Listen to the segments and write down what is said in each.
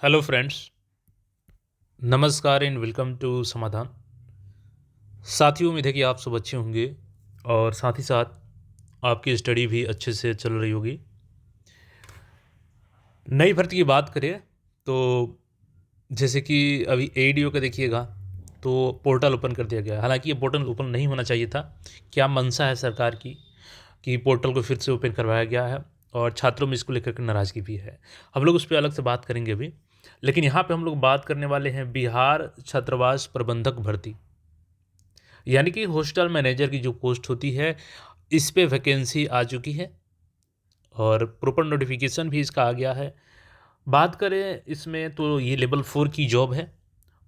Hello friends, नमस्कार and welcome to समाधान। साथियों, उम्मीद है कि आप सब अच्छे होंगे और साथ ही साथ आपकी स्टडी भी अच्छे से चल रही होगी। नई भर्ती की बात करें तो जैसे कि अभी एडीओ का देखिएगा तो पोर्टल ओपन कर दिया गया है। हालांकि ये पोर्टल ओपन नहीं होना चाहिए था। क्या मंशा है सरकार की कि पोर्टल को फिर से ओपन करवाया गया है और छात्रों में इसको लेकर के नाराज़गी भी है। हम लोग उस पर अलग से बात करेंगे अभी, लेकिन यहाँ पे हम लोग बात करने वाले हैं बिहार छात्रावास प्रबंधक भर्ती, यानी कि हॉस्टल मैनेजर की जो पोस्ट होती है, इस पे वैकेंसी आ चुकी है और प्रॉपर नोटिफिकेशन भी इसका आ गया है। बात करें इसमें तो ये लेवल 4 की जॉब है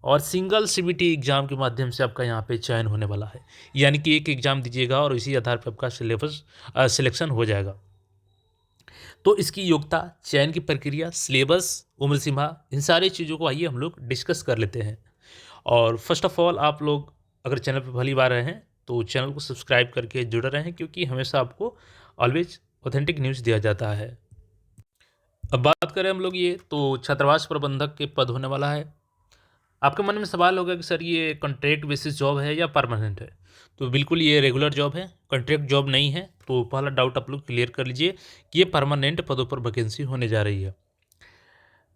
और सिंगल सीबीटी एग्ज़ाम के माध्यम से आपका यहाँ पे चयन होने वाला है। यानी कि एक एग्ज़ाम दीजिएगा और इसी आधार पर आपका सिलेक्शन हो जाएगा। तो इसकी योग्यता, चयन की प्रक्रिया, सिलेबस, उम्र सीमा, इन सारी चीज़ों को आइए हम लोग डिस्कस कर लेते हैं। और फर्स्ट ऑफ ऑल, आप लोग अगर चैनल पर पहली बार आए हैं तो चैनल को सब्सक्राइब करके जुड़े रहें, क्योंकि हमेशा आपको ऑलवेज ऑथेंटिक न्यूज़ दिया जाता है। अब बात करें हम लोग ये तो छात्रावास प्रबंधक के पद होने वाला है। आपके मन में सवाल होगा कि सर ये कॉन्ट्रैक्ट बेसिस जॉब है या परमानेंट है। तो बिल्कुल ये रेगुलर जॉब है, कॉन्ट्रैक्ट जॉब नहीं है। तो पहला डाउट आप लोग क्लियर कर लीजिए कि ये परमानेंट पदों पर वैकेंसी होने जा रही है।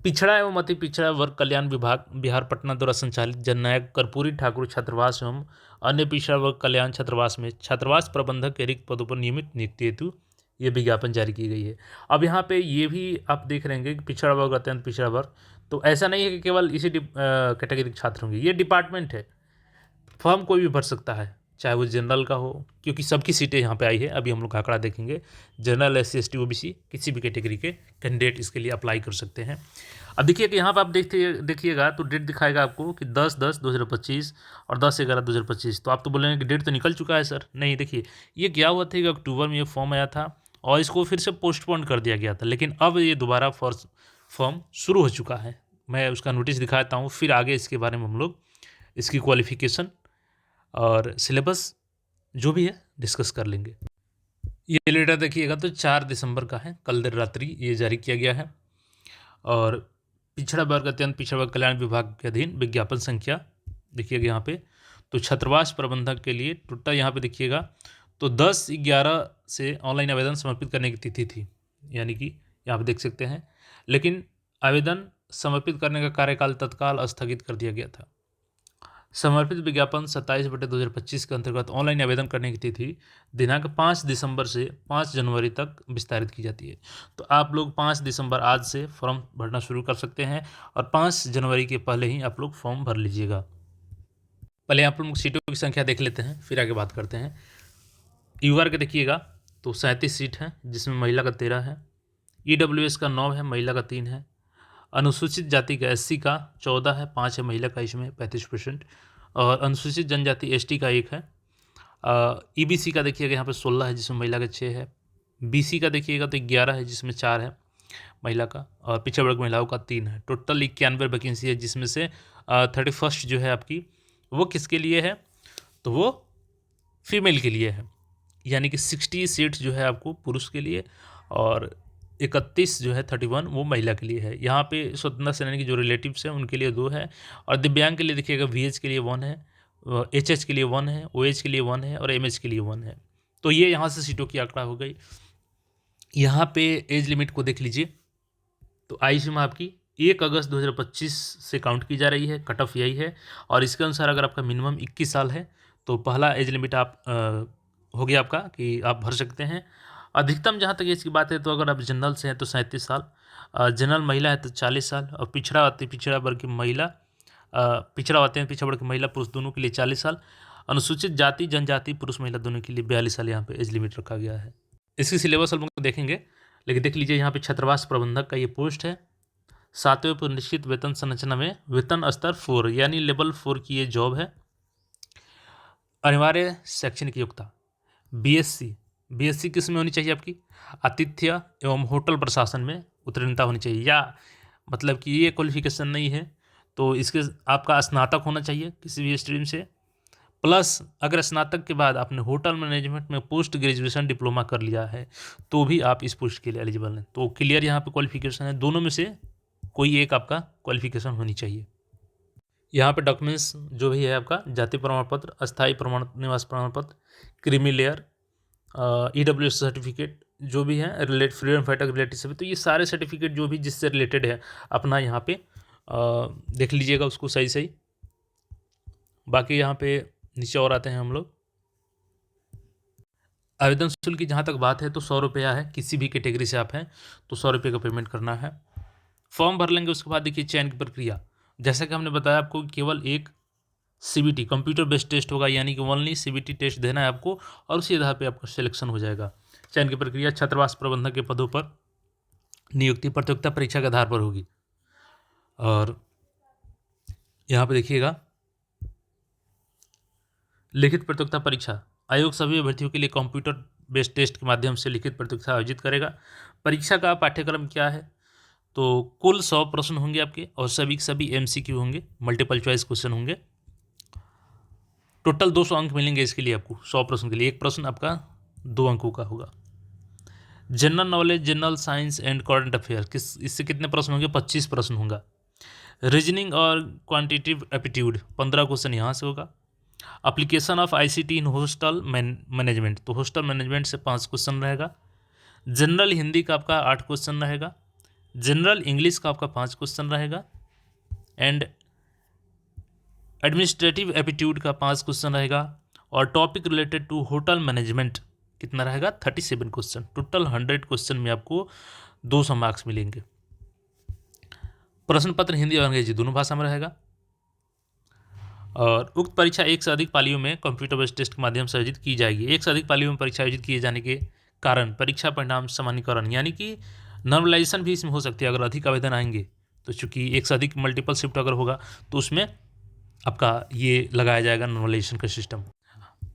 पिछड़ा एवं अति पिछड़ा वर्ग कल्याण विभाग बिहार पटना द्वारा संचालित जननायक कर्पूरी ठाकुर छात्रावास एवं अन्य पिछड़ा वर्ग कल्याण छात्रावास में छात्रावास प्रबंधक के रिक्त पदों पर नियमित नियुक्ति हेतु ये विज्ञापन जारी की गई है। अब यहाँ पे ये भी आप देख रहे हैं कि पिछड़ा वर्ग, अत्यंत पिछड़ा वर्ग, तो ऐसा नहीं है कि केवल इसी कैटेगरी के छात्र होंगे। ये डिपार्टमेंट है, फॉर्म कोई भी भर सकता है, चाहे वो जनरल का हो, क्योंकि सबकी सीटें यहाँ पे आई है। अभी हम लोग आंकड़ा देखेंगे। जनरल, SC ST OBC किसी भी कैटेगरी के कैंडिडेट इसके लिए अप्लाई कर सकते हैं। अब देखिए कि यहाँ पर आप देखिएगा तो डेट दिखाएगा आपको कि 10/10/2025 और 10/11/2025। तो आप तो बोलेंगे कि डेट तो निकल चुका है सर। नहीं, देखिए ये क्या हुआ था कि अक्टूबर में ये फॉर्म आया था और इसको फिर से पोस्टपोन कर दिया गया था, लेकिन अब ये दोबारा फॉर्म शुरू हो चुका है। मैं उसका नोटिस दिखाता हूँ, फिर आगे इसके बारे में हम लोग इसकी क्वालिफिकेशन और सिलेबस जो भी है डिस्कस कर लेंगे। ये लेटर देखिएगा तो 4 दिसंबर का है, कल देर रात्रि ये जारी किया गया है। और पिछड़ा वर्ग, अत्यंत पिछड़ा वर्ग कल्याण विभाग के अधीन विज्ञापन संख्या देखिएगा यहाँ पे। तो छात्रावास प्रबंधक के लिए टोटल यहाँ पे देखिएगा तो 10/11 से ऑनलाइन आवेदन समर्पित करने की तिथि थी, यानी कि यहाँ पे देख सकते हैं। लेकिन आवेदन समर्पित करने का कार्यकाल तत्काल स्थगित कर दिया गया था। समर्पित विज्ञापन 27/2025 के अंतर्गत ऑनलाइन आवेदन करने की तिथि दिनांक 5 दिसंबर से 5 जनवरी तक विस्तारित की जाती है। तो आप लोग 5 दिसंबर आज से फॉर्म भरना शुरू कर सकते हैं और 5 जनवरी के पहले ही आप लोग फॉर्म भर लीजिएगा। पहले आप लोग सीटों की संख्या देख लेते हैं, फिर आगे बात करते हैं। यूआर के देखिएगा तो 37 सीट हैं, जिसमें महिला का 13 है, EWS का 9 है, महिला का 3 है, अनुसूचित जाति का SC का 14 है, 5 है महिला का, इसमें 35%, और अनुसूचित जनजाति ST का 1 है। EBC का देखिएगा यहाँ पे 16 है, जिसमें महिला का 6 है। BC का देखिएगा तो 11 है, जिसमें 4 है महिला का, और पिछड़ा वर्ग महिलाओं का 3 है। टोटल 91 वैकेंसी है, जिसमें से 31 जो है आपकी वो किसके लिए है, तो वो फीमेल के लिए है। यानी कि 60 सीट्स जो है आपको पुरुष के लिए और 31 जो है 31 वो महिला के लिए है। यहाँ पे स्वतंत्रता सेनानी के जो रिलेटिव्स हैं उनके लिए 2 है, और दिव्यांग के लिए देखिएगा VH के लिए 1 है, HH के लिए 1 है, OH के लिए 1 है और MH के लिए 1 है। तो ये यहाँ से सीटों की आंकड़ा हो गई। यहाँ पे एज लिमिट को देख लीजिए तो आयु सीमा आपकी 1 अगस्त 2025 से काउंट की जा रही है, कट ऑफ यही है। और इसके अनुसार अगर आपका मिनिमम 21 साल है तो पहला एज लिमिट आप हो गया आपका कि आप भर सकते हैं। अधिकतम जहाँ तक इसकी बात है तो अगर आप जनरल से हैं तो 37 साल, जनरल महिला है तो 40 साल, और पिछड़ा अति पिछड़ा वर्ग की महिला, पिछड़ा आते हैं पिछड़ा वर्ग की महिला पुरुष दोनों के लिए 40 साल, अनुसूचित जाति जनजाति पुरुष महिला दोनों के लिए 42 साल यहाँ पे एज लिमिट रखा गया है। इसकी सिलेबस हम लोग देखेंगे, लेकिन देख लीजिए यहाँ पे छात्रावास प्रबंधक का ये पोस्ट है। 7वें पर निश्चित वेतन संरचना में वेतन स्तर 4 यानी लेवल 4 की ये जॉब है। अनिवार्य शैक्षणिक योग्यता BSc किस में होनी चाहिए आपकी, आतिथ्य एवं होटल प्रशासन में उत्तीर्णता होनी चाहिए, या मतलब कि ये क्वालिफिकेशन नहीं है तो इसके आपका स्नातक होना चाहिए किसी भी स्ट्रीम से, प्लस अगर स्नातक के बाद आपने होटल मैनेजमेंट में पोस्ट ग्रेजुएशन डिप्लोमा कर लिया है तो भी आप इस पोस्ट के लिए एलिजिबल हैं। तो क्लियर यहाँ पे क्वालिफिकेशन है, दोनों में से कोई एक आपका क्वालिफिकेशन होनी चाहिए। यहाँ पे डॉक्यूमेंट्स जो भी है आपका जाति प्रमाण पत्र, अस्थायी प्रमाण निवास प्रमाण पत्र, क्रीमी लेयर, EWS सर्टिफिकेट जो भी है, फ्रीडम फाइटर रिलेटेड सभी, तो ये सारे सर्टिफिकेट जो भी जिससे रिलेटेड है अपना यहाँ पे देख लीजिएगा उसको सही सही। बाकी यहाँ पे नीचे और आते हैं हम लोग। आवेदन शुल्क की जहाँ तक बात है तो 100 रुपया है, किसी भी कैटेगरी से आप हैं तो 100 रुपये का पेमेंट करना है। फॉर्म भर लेंगे, उसके बाद देखिए चयन की प्रक्रिया, जैसा कि हमने बताया आपको केवल एक CBT कंप्यूटर बेस्ड टेस्ट होगा, यानी कि ओनली CBT टेस्ट देना है आपको और उसी आधार पे आपका सिलेक्शन हो जाएगा। चयन की प्रक्रिया छात्रावास प्रबंधक के पदों पर नियुक्ति प्रतियोगिता परीक्षा के आधार पर होगी। और यहाँ पे देखिएगा लिखित प्रतियोगिता परीक्षा, आयोग सभी अभ्यर्थियों के लिए कंप्यूटर बेस्ड टेस्ट के माध्यम से लिखित प्रतियोगिता आयोजित करेगा। परीक्षा का पाठ्यक्रम क्या है, तो कुल 100 प्रश्न होंगे आपके और सभी के सभी MCQ होंगे, मल्टीपल चॉइस क्वेश्चन होंगे। टोटल 200 अंक मिलेंगे इसके लिए आपको, 100 प्रश्न के लिए। एक प्रश्न आपका 2 अंकों का होगा। General knowledge, general science and current affair, इससे कितने प्रश्न होंगे, 25 प्रश्न होगा। रीजनिंग और क्वांटिटेटिव एप्टीट्यूड 15 क्वेश्चन यहाँ से होगा। Application of ICT in hostel management, तो हॉस्टल मैनेजमेंट से 5 क्वेश्चन रहेगा। जनरल हिंदी का आपका 8 क्वेश्चन रहेगा। जनरल इंग्लिश का आपका 5 क्वेश्चन रहेगा। एंड एडमिनिस्ट्रेटिव एप्टीट्यूड का 5 क्वेश्चन रहेगा। और topic related to hotel management कितना रहेगा, 37 क्वेश्चन। टोटल 100 क्वेश्चन में आपको 200 मार्क्स मिलेंगे। प्रश्न पत्र हिंदी और अंग्रेजी दोनों भाषा में रहेगा। और उक्त परीक्षा एक से अधिक पालियों में कंप्यूटर बेस्ड टेस्ट के माध्यम से आयोजित की जाएगी। एक से अधिक पालियों में परीक्षा आयोजित किए जाने के कारण परीक्षा परिणाम सामान्यकरण, यानी कि नॉर्मलाइजेशन भी इसमें हो सकती है। अगर अधिक आवेदन आएंगे तो चूंकि एक से अधिक मल्टीपल शिफ्ट अगर होगा तो उसमें आपका ये लगाया जाएगा नॉर्मलाइजेशन का सिस्टम।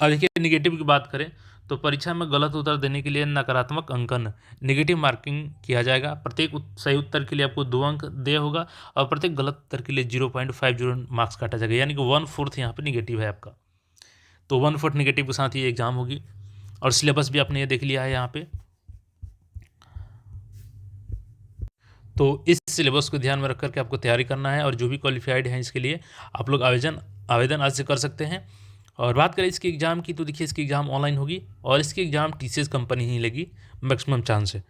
अब देखिए निगेटिव की बात करें तो परीक्षा में गलत उत्तर देने के लिए नकारात्मक अंकन, नेगेटिव मार्किंग किया जाएगा। प्रत्येक सही उत्तर के लिए आपको 2 अंक दिया होगा और प्रत्येक गलत उत्तर के लिए 0.50 मार्क्स काटा जाएगा, यानी कि 1/4 यहाँ पे निगेटिव है आपका। तो 1/4 निगेटिव के साथ ये एग्जाम होगी। और सिलेबस भी आपने ये देख लिया है यहाँ पे। तो इस सिलेबस को ध्यान में रख करके आपको तैयारी करना है और जो भी क्वालिफाइड हैं इसके लिए आप लोग आवेदन आज से कर सकते हैं। और बात करें इसकी एग्ज़ाम की तो देखिए इसकी एग्ज़ाम ऑनलाइन होगी और इसकी एग्ज़ाम TCS कंपनी ही लेगी, मैक्सिमम चांस है।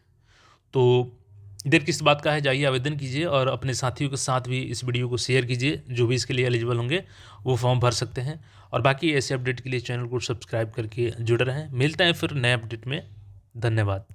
तो देर किस बात का है, जाइए आवेदन कीजिए और अपने साथियों के साथ भी इस वीडियो को शेयर कीजिए। जो भी इसके लिए एलिजिबल होंगे वो फॉर्म भर सकते हैं। और बाकी ऐसे अपडेट के लिए चैनल को सब्सक्राइब करके जुड़े रहें। मिलते हैं फिर नए अपडेट में। धन्यवाद।